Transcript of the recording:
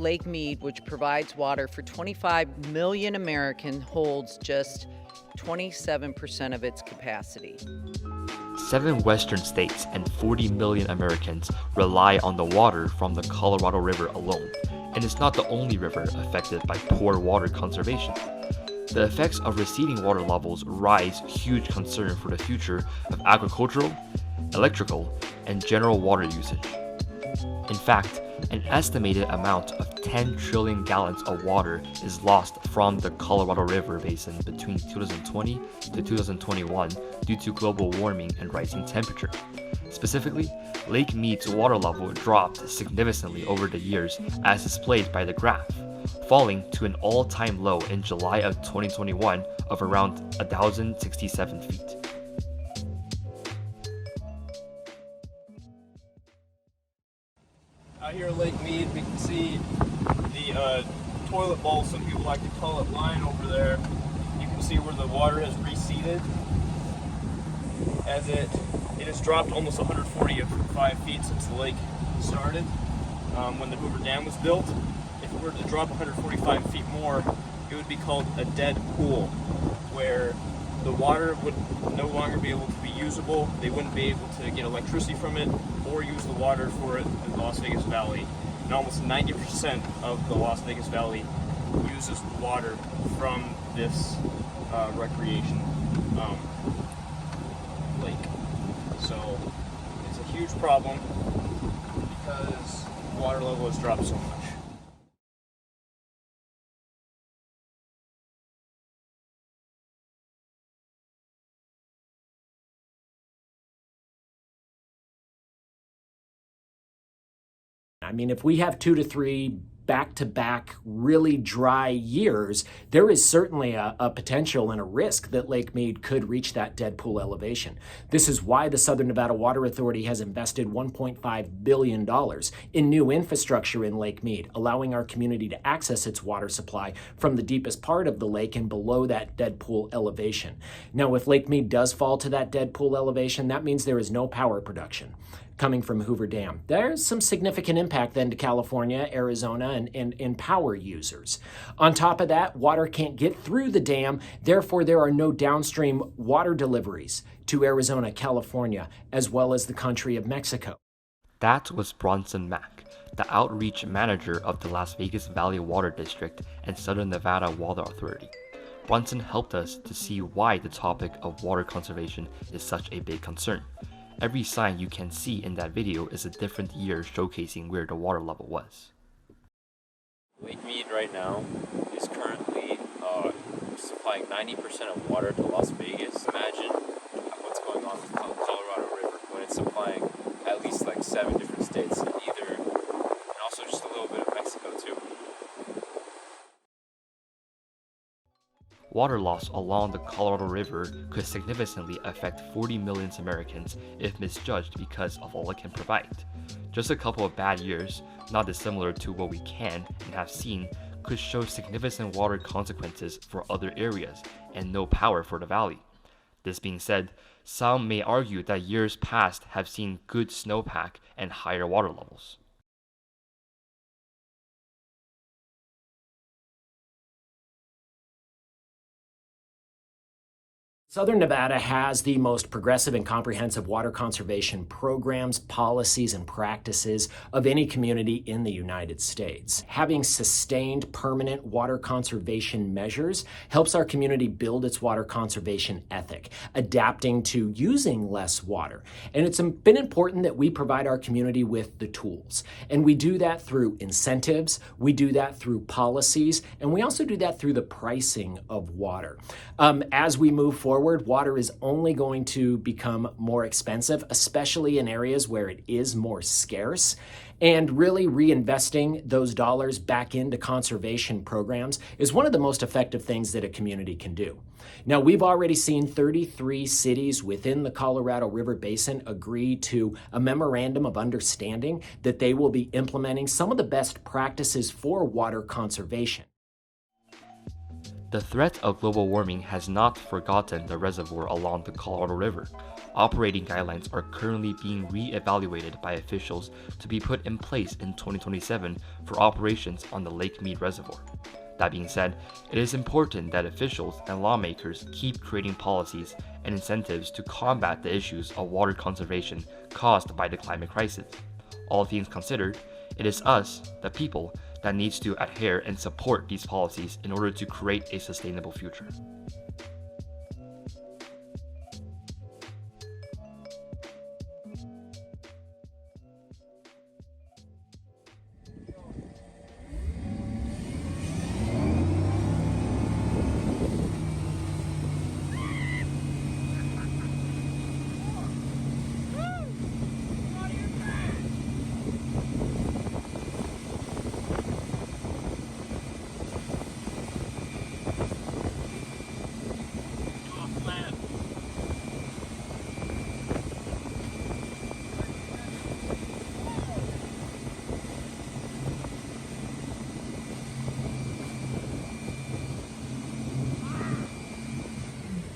Lake Mead, which provides water for 25 million Americans, holds just 27% of its capacity. 7 western states and 40 million Americans rely on the water from the Colorado River alone, and it's not the only river affected by poor water conservation. The effects of receding water levels raise huge concern for the future of agricultural, electrical, and general water usage. In fact, an estimated amount of 10 trillion gallons of water is lost from the Colorado River Basin between 2020 to 2021 due to global warming and rising temperature. Specifically, Lake Mead's water level dropped significantly over the years as displayed by the graph, falling to an all-time low in July of 2021 of around 1,067 feet. Out here at Lake Mead, we can see the toilet bowl, some people like to call it, line over there. You can see where the water has receded as it has dropped almost 145 feet since the lake started when the Hoover Dam was built. If it were to drop 145 feet more, it would be called a dead pool, where the water would no longer be able to be usable. They wouldn't be able to get electricity from it or use the water for it in the Las Vegas Valley. And almost 90% of the Las Vegas Valley uses water from this recreation lake. So it's a huge problem because water level has dropped so much. I mean, if we have 2 to 3 back-to-back really dry years, there is certainly a potential and a risk that Lake Mead could reach that dead pool elevation. This is why the Southern Nevada Water Authority has invested $1.5 billion in new infrastructure in Lake Mead, allowing our community to access its water supply from the deepest part of the lake and below that dead pool elevation. Now, if Lake Mead does fall to that dead pool elevation, that means there is no power production coming from Hoover Dam. There's some significant impact then to California, Arizona, and power users. On top of that, water can't get through the dam, therefore there are no downstream water deliveries to Arizona, California, as well as the country of Mexico. That was Bronson Mack, the outreach manager of the Las Vegas Valley Water District and Southern Nevada Water Authority. Bronson helped us to see why the topic of water conservation is such a big concern. Every sign you can see in that video is a different year showcasing where the water level was. Lake Mead right now is currently supplying 90% of water to Las Vegas. Imagine what's going on with the Colorado River when it's supplying at least like 7 different states, and also just a little bit of Mexico too. Water loss along the Colorado River could significantly affect 40 million Americans if misjudged because of all it can provide. Just a couple of bad years, not dissimilar to what we can and have seen, could show significant water consequences for other areas and no power for the valley. This being said, some may argue that years past have seen good snowpack and higher water levels. Southern Nevada has the most progressive and comprehensive water conservation programs, policies, and practices of any community in the United States. Having sustained permanent water conservation measures helps our community build its water conservation ethic, adapting to using less water. And it's been important that we provide our community with the tools. And we do that through incentives, we do that through policies, and we also do that through the pricing of water. As we move forward, water is only going to become more expensive, especially in areas where it is more scarce. And really reinvesting those dollars back into conservation programs is one of the most effective things that a community can do. Now, we've already seen 33 cities within the Colorado River Basin agree to a memorandum of understanding that they will be implementing some of the best practices for water conservation. The threat of global warming has not forgotten the reservoir along the Colorado River. operating guidelines are currently being re-evaluated by officials to be put in place in 2027 for operations on the Lake Mead Reservoir. That being said, it is important that officials and lawmakers keep creating policies and incentives to combat the issues of water conservation caused by the climate crisis. All things considered, it is us, the people, that needs to adhere and support these policies in order to create a sustainable future.